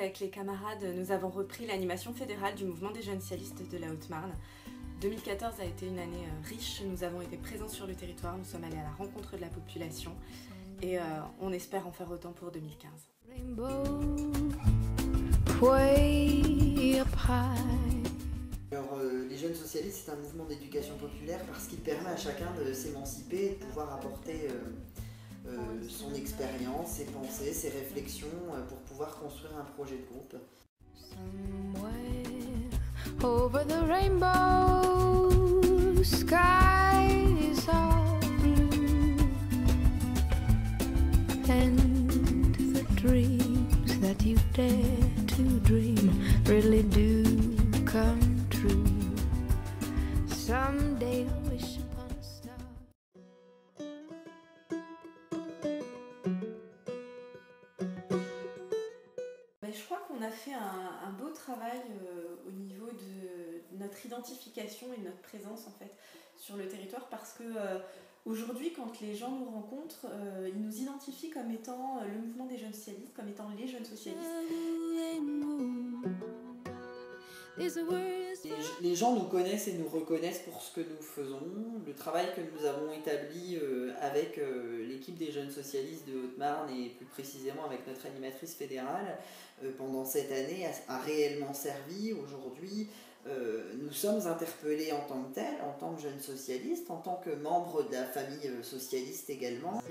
avec les camarades, nous avons repris l'animation fédérale du mouvement des jeunes cialistes de la Haute-Marne. 2014 a été une année riche, nous avons été présents sur le territoire, nous sommes allés à la rencontre de la population et on espère en faire autant pour 2015. Alors, les jeunes socialistes, c'est un mouvement d'éducation populaire parce qu'il permet à chacun de s'émanciper et de pouvoir apporter son expérience, ses pensées, ses réflexions pour pouvoir construire un projet de groupe. Over the rainbow, skies are blue, and the dreams that you dare to dream really do come true. Someday I wish upon a star. Je crois qu'on a fait un beau travail au niveau de notre identification et de notre présence en fait sur le territoire parce que aujourd'hui quand les gens nous rencontrent, ils nous identifient comme étant le mouvement des jeunes socialistes, comme étant les jeunes socialistes. Les gens nous connaissent et nous reconnaissent pour ce que nous faisons, le travail que nous avons établi avec l'équipe des jeunes socialistes de Haute-Marne et plus précisément avec notre animatrice fédérale pendant cette année a réellement servi. Aujourd'hui, nous sommes interpellés en tant que tels, en tant que jeunes socialistes, en tant que membres de la famille socialiste également.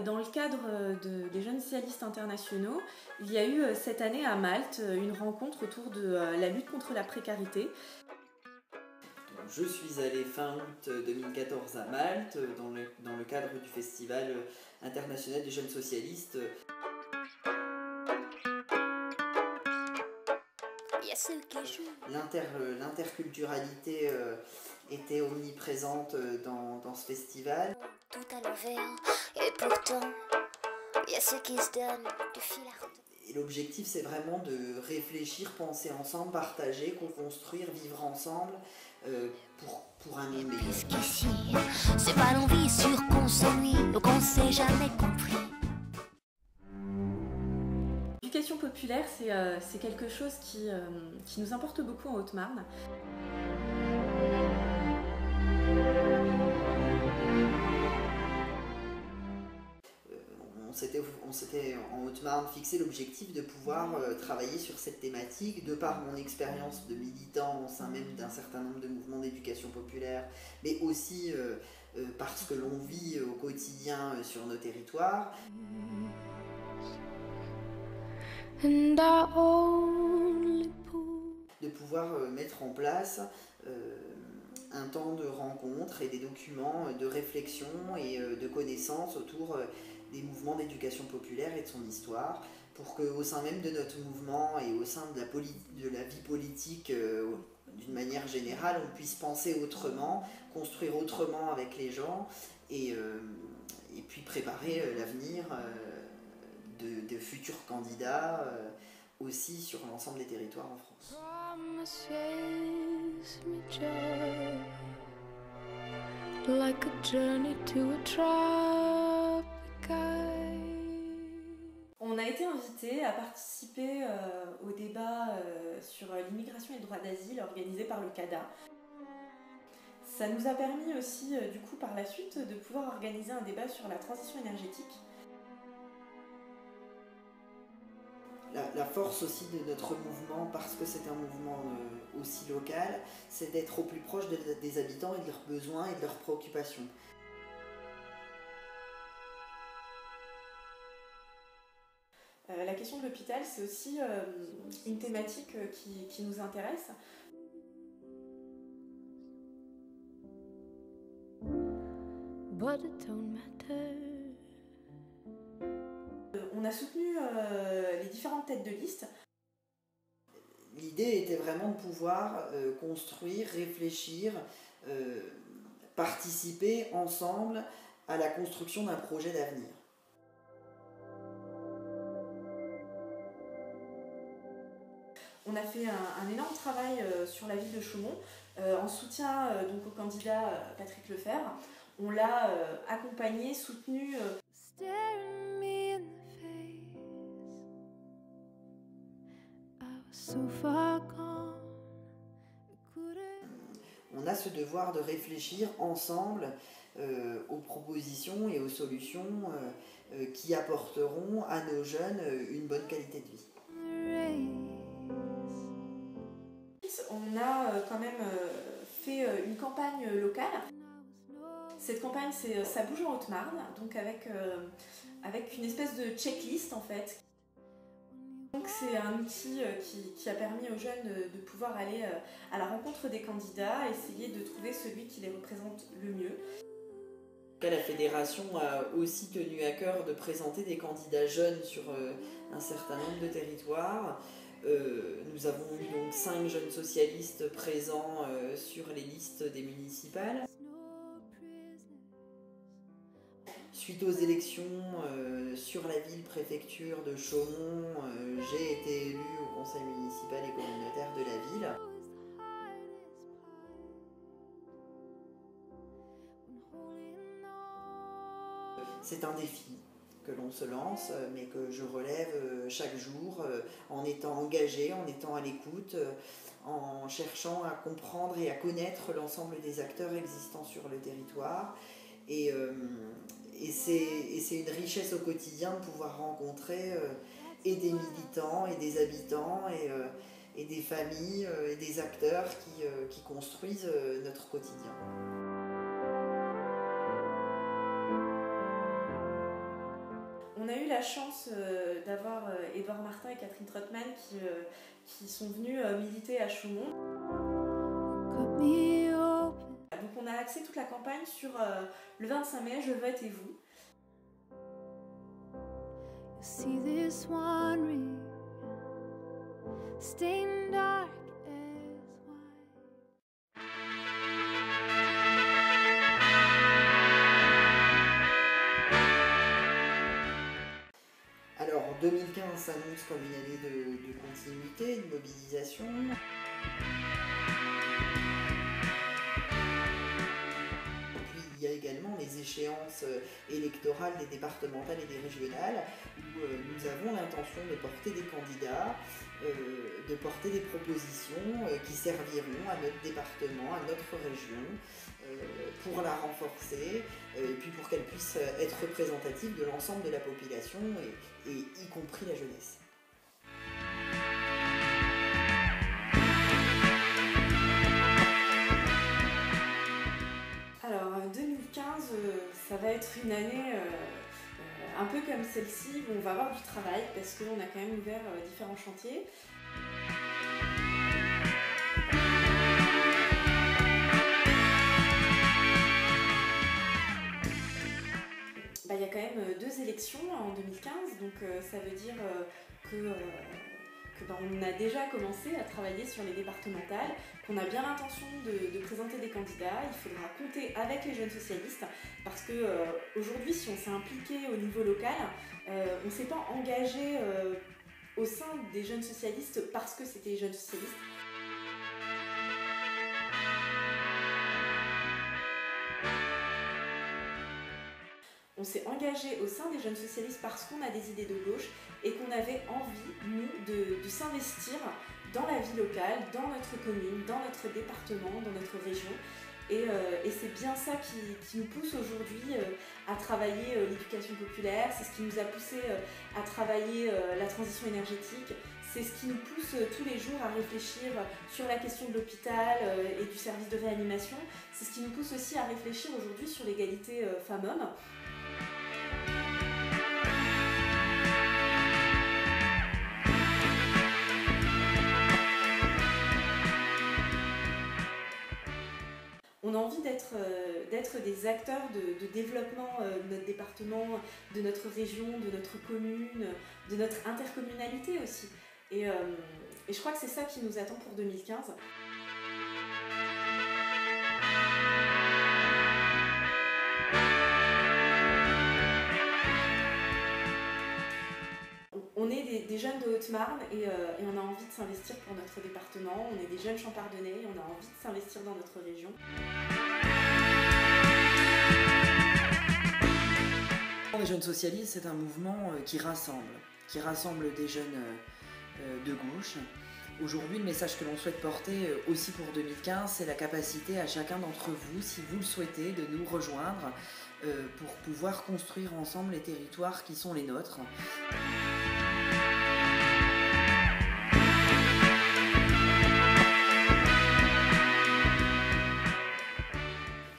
Dans le cadre des jeunes socialistes internationaux, il y a eu cette année à Malte une rencontre autour de la lutte contre la précarité. Je suis allé fin août 2014 à Malte dans le cadre du Festival international des jeunes socialistes. L'interculturalité était omniprésente dans ce festival. Tout à l'envers, et pourtant, il y a ce qui se donne du fil à retordre. Et l'objectif, c'est vraiment de réfléchir, penser ensemble, partager, co-construire, vivre ensemble pour un monde meilleur. Puisqu'ici, c'est pas l'envie sur qu'on s'ennuie, donc on s'est jamais compris. L'éducation populaire, c'est quelque chose qui nous importe beaucoup en Haute-Marne. On s'était en Haute-Marne fixé l'objectif de pouvoir travailler sur cette thématique de par mon expérience de militant au sein même d'un certain nombre de mouvements d'éducation populaire, mais aussi parce que l'on vit au quotidien sur nos territoires. De pouvoir mettre en place un temps de rencontre et des documents de réflexion et de connaissances autour des mouvements d'éducation populaire et de son histoire, pour qu'au sein même de notre mouvement et au sein de la vie politique d'une manière générale, on puisse penser autrement, construire autrement avec les gens et puis préparer l'avenir de futurs candidats aussi sur l'ensemble des territoires en France. Like a journey to a tropic island. On a été invité à participer au débat sur l'immigration et le droit d'asile organisé par le CADA. Ça nous a permis aussi, du coup, par la suite, de pouvoir organiser un débat sur la transition énergétique. La force aussi de notre mouvement, parce que c'est un mouvement aussi local, c'est d'être au plus proche des habitants et de leurs besoins et de leurs préoccupations. La question de l'hôpital, c'est aussi une thématique qui nous intéresse. But it don't matter. On a soutenu les différentes têtes de liste. L'idée était vraiment de pouvoir construire, réfléchir, participer ensemble à la construction d'un projet d'avenir. on a fait un énorme travail sur la ville de Chaumont en soutien donc au candidat Patrick Lefebvre. On l'a accompagné, soutenu. Staring me in the face, I was so far gone, I couldn't. On a ce devoir de réfléchir ensemble aux propositions et aux solutions qui apporteront à nos jeunes une bonne qualité de vie. On a quand même fait une campagne locale. Cette campagne, c'est Ça bouge en Haute-Marne, donc avec une espèce de checklist en fait. Donc c'est un outil qui a permis aux jeunes de pouvoir aller à la rencontre des candidats, essayer de trouver celui qui les représente le mieux. La fédération a aussi tenu à cœur de présenter des candidats jeunes sur un certain nombre de territoires. Nous avons eu donc 5 jeunes socialistes présents sur les listes des municipales. Suite aux élections sur la ville-préfecture de Chaumont, j'ai été élue au conseil municipal et communautaire de la ville. C'est un défi que l'on se lance, mais que je relève chaque jour en étant engagée, en étant à l'écoute, en cherchant à comprendre et à connaître l'ensemble des acteurs existants sur le territoire. Et c'est une richesse au quotidien de pouvoir rencontrer et des militants et des habitants et des familles et des acteurs qui construisent notre quotidien. On a eu la chance d'avoir Édouard Martin et Catherine Trottmann qui sont venus militer à Chaumont. Donc on a axé toute la campagne sur le 25 mai, je vote et vous. See this one ring, stained dark as white. Alors 2015 s'annonce comme une année de continuité, de mobilisation. Il y a également les échéances électorales des départementales et des régionales où nous avons l'intention de porter des candidats, de porter des propositions qui serviront à notre département, à notre région, pour la renforcer et puis pour qu'elle puisse être représentative de l'ensemble de la population et y compris la jeunesse. Alors 2015, ça va être une année un peu comme celle-ci où on va avoir du travail parce qu'on a quand même ouvert différents chantiers. Il y a quand même 2 élections en 2015, donc ça veut dire on a déjà commencé à travailler sur les départementales, qu'on a bien l'intention de présenter des candidats. Il faudra compter avec les jeunes socialistes parce que aujourd'hui, si on s'est impliqué au niveau local, on ne s'est pas engagé au sein des jeunes socialistes parce que c'était les jeunes socialistes. On s'est engagé au sein des jeunes socialistes parce qu'on a des idées de gauche et qu'on avait envie, nous, de s'investir dans la vie locale, dans notre commune, dans notre département, dans notre région. Et c'est bien ça qui nous pousse aujourd'hui à travailler l'éducation populaire, c'est ce qui nous a poussé à travailler la transition énergétique, c'est ce qui nous pousse tous les jours à réfléchir sur la question de l'hôpital et du service de réanimation, c'est ce qui nous pousse aussi à réfléchir aujourd'hui sur l'égalité femmes-hommes. On a envie d'être des acteurs de développement de notre département, de notre région, de notre commune, de notre intercommunalité aussi. Et je crois que c'est ça qui nous attend pour 2015. On est des jeunes de Haute-Marne et on a envie de s'investir pour notre département. On est des jeunes champardonnais et on a envie de s'investir dans notre région. Les jeunes socialistes, c'est un mouvement qui rassemble des jeunes de gauche. Aujourd'hui, le message que l'on souhaite porter aussi pour 2015, c'est la capacité à chacun d'entre vous, si vous le souhaitez, de nous rejoindre pour pouvoir construire ensemble les territoires qui sont les nôtres.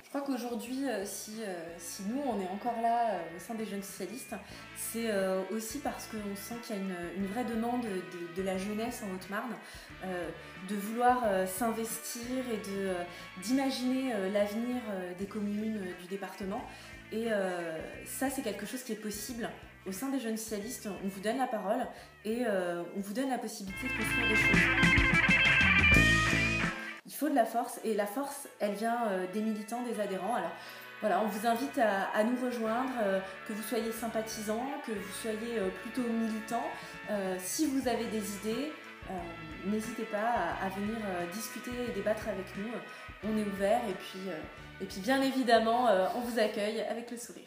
Je crois qu'aujourd'hui, si nous, on est encore là au sein des jeunes socialistes, c'est aussi parce qu'on sent qu'il y a une vraie demande de la jeunesse en Haute-Marne, de vouloir s'investir et d'imaginer l'avenir des communes du département. Et ça, c'est quelque chose qui est possible. Au sein des jeunes socialistes, on vous donne la parole et on vous donne la possibilité de construire des choses. Il faut de la force et la force, elle vient des militants, des adhérents. Alors voilà, on vous invite à nous rejoindre, que vous soyez sympathisants, que vous soyez plutôt militants. Si vous avez des idées, n'hésitez pas à venir discuter et débattre avec nous. On est ouvert et puis bien évidemment, on vous accueille avec le sourire.